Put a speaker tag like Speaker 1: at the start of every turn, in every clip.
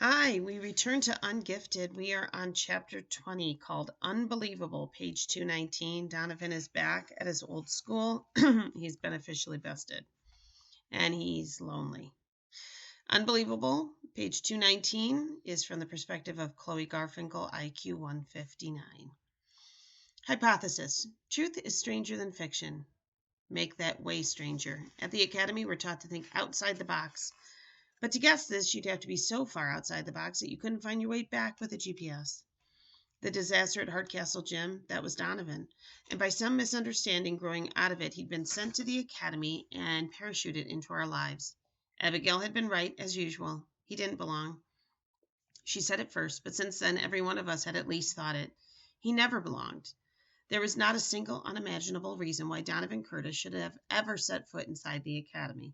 Speaker 1: Hi, we return to Ungifted. We are on chapter 20 called Unbelievable, page 219. Donovan is back at his old school. He's been officially bested and he's lonely. Unbelievable, page 219, is from the perspective of Chloe Garfinkel, IQ 159. Hypothesis: truth is stranger than fiction. Make that way stranger. At the academy, we're taught to think outside the box. But to guess this, you'd have to be so far outside the box that you couldn't find your way back with a GPS. The disaster at Hardcastle Gym, that was Donovan. And by some misunderstanding growing out of it, he'd been sent to the academy and parachuted into our lives. Abigail had been right, as usual. He didn't belong. She said it first, but since then, every one of us had at least thought it. He never belonged. There was not a single unimaginable reason why Donovan Curtis should have ever set foot inside the academy.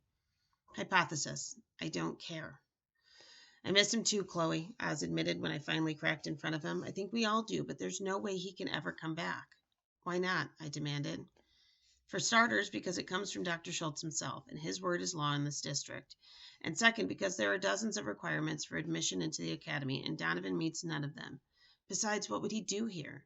Speaker 1: Hypothesis: I don't care. I miss him too, Chloe, Oz admitted when I finally cracked in front of him. I think we all do, but there's no way he can ever come back. Why not? I demanded. For starters, because it comes from Dr. Schultz himself, and his word is law in this district. And second, because there are dozens of requirements for admission into the academy, and Donovan meets none of them. Besides, what would he do here?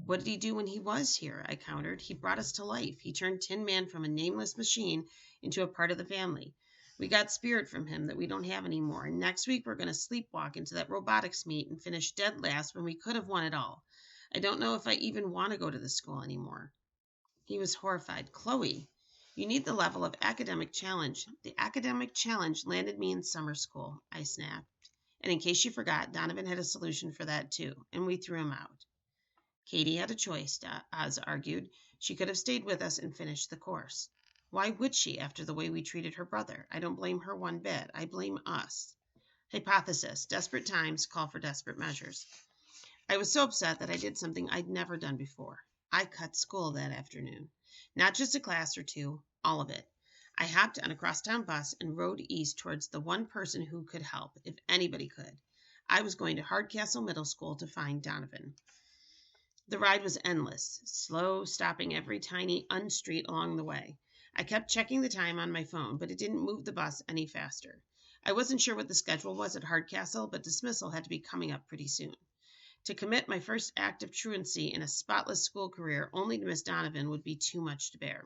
Speaker 1: What did he do when he was here? I countered. He brought us to life. He turned Tin Man from a nameless machine into a part of the family. We got spirit from him that we don't have anymore, and next week we're going to sleepwalk into that robotics meet and finish dead last when we could have won it all. I don't know if I even want to go to the school anymore. He was horrified. Chloe, you need the level of academic challenge. The academic challenge landed me in summer school, I snapped. And in case you forgot, Donovan had a solution for that too, and we threw him out. Katie had a choice, Oz argued. She could have stayed with us and finished the course. Why would she, after the way we treated her brother? I don't blame her one bit. I blame us. Hypothesis: desperate times call for desperate measures. I was so upset that I did something I'd never done before. I cut school that afternoon. Not just a class or two, all of it. I hopped on a crosstown bus and rode east towards the one person who could help, if anybody could. I was going to Hardcastle Middle School to find Donovan. The ride was endless, slow, stopping every tiny street along the way. I kept checking the time on my phone, but it didn't move the bus any faster. I wasn't sure what the schedule was at Hardcastle, but dismissal had to be coming up pretty soon. To commit my first act of truancy in a spotless school career only to miss Donovan would be too much to bear.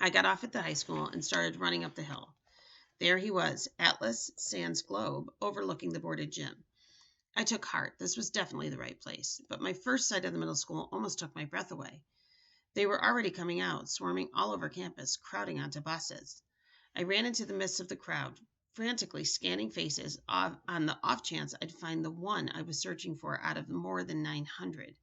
Speaker 1: I got off at the high school and started running up the hill. There he was, Atlas sans globe, overlooking the boarded gym. I took heart. This was definitely the right place, but my first sight of the middle school almost took my breath away. They were already coming out, swarming all over campus, crowding onto buses. I ran into the midst of the crowd, frantically scanning faces on the off chance I'd find the one I was searching for out of more than 900.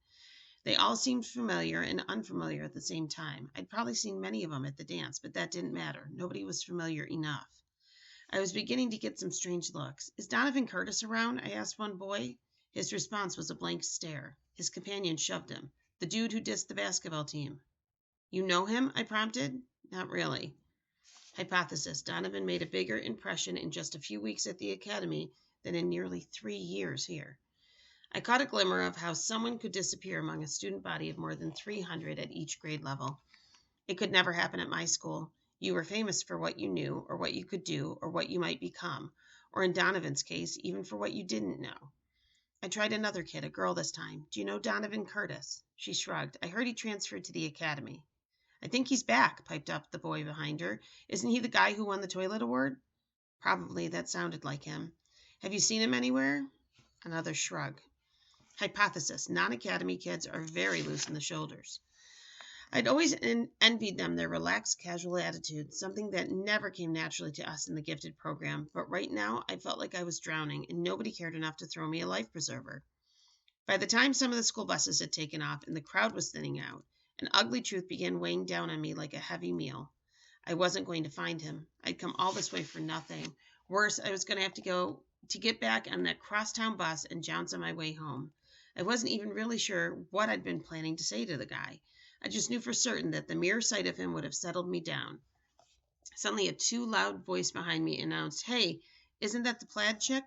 Speaker 1: They all seemed familiar and unfamiliar at the same time. I'd probably seen many of them at the dance, but that didn't matter. Nobody was familiar enough. I was beginning to get some strange looks. Is Donovan Curtis around? I asked one boy. His response was a blank stare. His companion shoved him. The dude who dissed the basketball team. You know him? I prompted. Not really. Hypothesis: Donovan made a bigger impression in just a few weeks at the academy than in nearly 3 years here. I caught a glimmer of how someone could disappear among a student body of more than 300 at each grade level. It could never happen at my school. You were famous for what you knew, or what you could do, or what you might become, or in Donovan's case, even for what you didn't know. I tried another kid, a girl this time. Do you know Donovan Curtis? She shrugged. I heard he transferred to the academy. I think he's back, piped up the boy behind her. Isn't he the guy who won the toilet award? Probably. That sounded like him. Have you seen him anywhere? Another shrug. Hypothesis: non-academy kids are very loose in the shoulders. I'd always envied them their relaxed, casual attitude, something that never came naturally to us in the gifted program, but right now I felt like I was drowning and nobody cared enough to throw me a life preserver. By the time some of the school buses had taken off and the crowd was thinning out, an ugly truth began weighing down on me like a heavy meal. I wasn't going to find him. I'd come all this way for nothing. Worse, I was going to have to get back on that crosstown bus and jounce on my way home. I wasn't even really sure what I'd been planning to say to the guy. I just knew for certain that the mere sight of him would have settled me down. Suddenly, a too loud voice behind me announced, "Hey, isn't that the plaid chick?"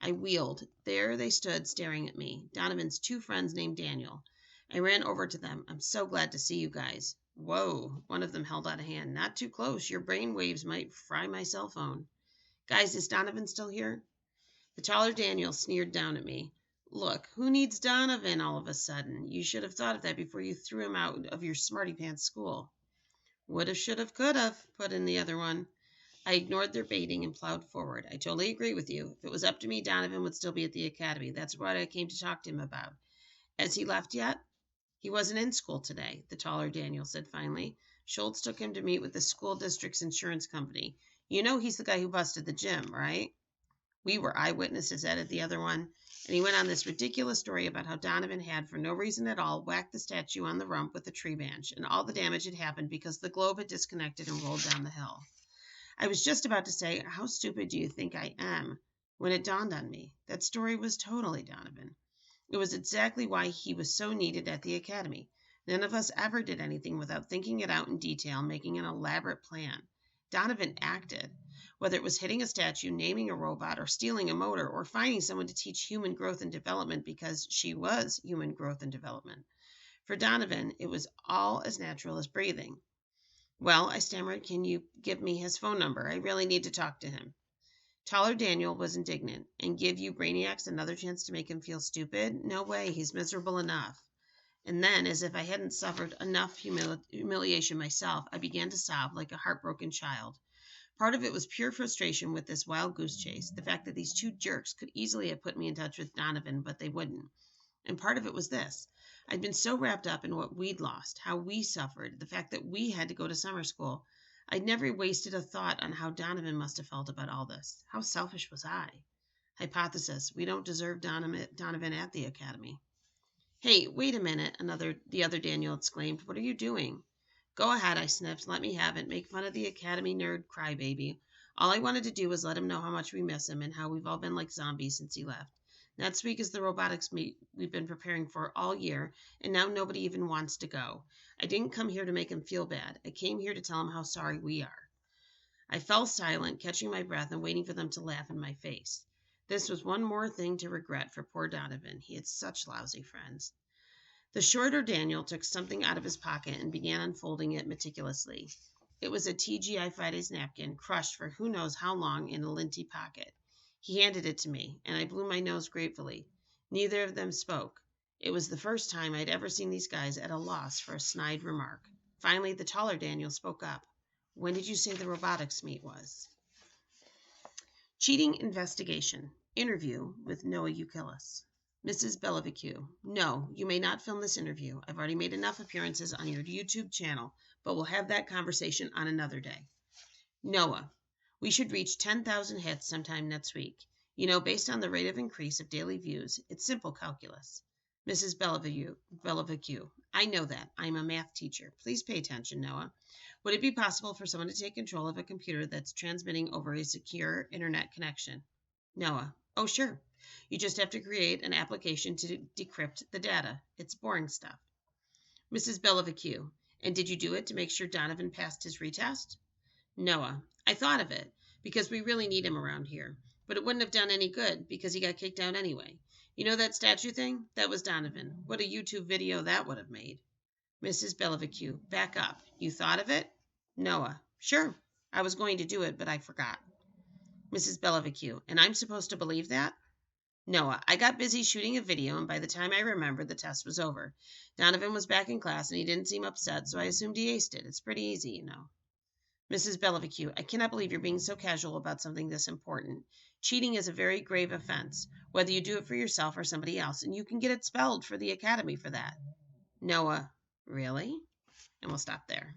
Speaker 1: I wheeled. There they stood, staring at me, Donovan's 2 friends named Daniel. I ran over to them. "I'm so glad to see you guys." "Whoa," one of them held out a hand. "Not too close. Your brain waves might fry my cell phone." "Guys, is Donovan still here?" The taller Daniel sneered down at me. Look, who needs Donovan all of a sudden? You should have thought of that before you threw him out of your smarty pants school. Woulda, shoulda, coulda, put in the other one. I ignored their baiting and plowed forward. I totally agree with you. If it was up to me, Donovan would still be at the academy. That's what I came to talk to him about. Has he left yet? He wasn't in school today, the taller Daniel said finally. Schultz took him to meet with the school district's insurance company. You know he's the guy who busted the gym, right? We were eyewitnesses, added the other one. And he went on this ridiculous story about how Donovan had, for no reason at all, whacked the statue on the rump with a tree branch, and all the damage had happened because the globe had disconnected and rolled down the hill. I was just about to say, how stupid do you think I am, when it dawned on me. That story was totally Donovan. It was exactly why he was so needed at the academy. None of us ever did anything without thinking it out in detail, making an elaborate plan. Donovan acted. Whether it was hitting a statue, naming a robot, or stealing a motor, or finding someone to teach human growth and development because she was human growth and development. For Donovan, it was all as natural as breathing. Well, I stammered, can you give me his phone number? I really need to talk to him. Taller Daniel was indignant. And give you brainiacs another chance to make him feel stupid? No way, he's miserable enough. And then, as if I hadn't suffered enough humiliation myself, I began to sob like a heartbroken child. Part of it was pure frustration with this wild goose chase, the fact that these two jerks could easily have put me in touch with Donovan, but they wouldn't. And part of it was this. I'd been so wrapped up in what we'd lost, how we suffered, the fact that we had to go to summer school. I'd never wasted a thought on how Donovan must have felt about all this. How selfish was I? Hypothesis. We don't deserve Donovan at the academy. Hey, wait a minute, the other Daniel exclaimed. What are you doing? Go ahead, I sniffed. Let me have it. Make fun of the academy nerd crybaby. All I wanted to do was let him know how much we miss him and how we've all been like zombies since he left. Next week is the robotics meet we've been preparing for all year, and now nobody even wants to go. I didn't come here to make him feel bad. I came here to tell him how sorry we are. I fell silent, catching my breath and waiting for them to laugh in my face. This was one more thing to regret for poor Donovan. He had such lousy friends. The shorter Daniel took something out of his pocket and began unfolding it meticulously. It was a TGI Fridays napkin, crushed for who knows how long in a linty pocket. He handed it to me, and I blew my nose gratefully. Neither of them spoke. It was the first time I'd ever seen these guys at a loss for a snide remark. Finally, the taller Daniel spoke up. When did you say the robotics meet was? Cheating investigation. Interview with Noah Euclid. Mrs. Bellavecue, no, you may not film this interview. I've already made enough appearances on your YouTube channel, but we'll have that conversation on another day. Noah, we should reach 10,000 hits sometime next week. You know, based on the rate of increase of daily views, it's simple calculus. Mrs. Bellavecue, I know that. I'm a math teacher. Please pay attention, Noah. Would it be possible for someone to take control of a computer that's transmitting over a secure internet connection? Noah, oh, sure. You just have to create an application to decrypt the data. It's boring stuff. Mrs. Bellavecue, and did you do it to make sure Donovan passed his retest? Noah, I thought of it, because we really need him around here. But it wouldn't have done any good, because he got kicked out anyway. You know that statue thing? That was Donovan. What a YouTube video that would have made. Mrs. Bellavecue, back up. You thought of it? Noah, sure. I was going to do it, but I forgot. Mrs. Bellavecue, and I'm supposed to believe that? Noah, I got busy shooting a video, and by the time I remembered, the test was over. Donovan was back in class, and he didn't seem upset, so I assumed he aced it. It's pretty easy, you know. Mrs. Bellavecue, I cannot believe you're being so casual about something this important. Cheating is a very grave offense, whether you do it for yourself or somebody else, and you can get expelled for the academy for that. Noah, really? And we'll stop there.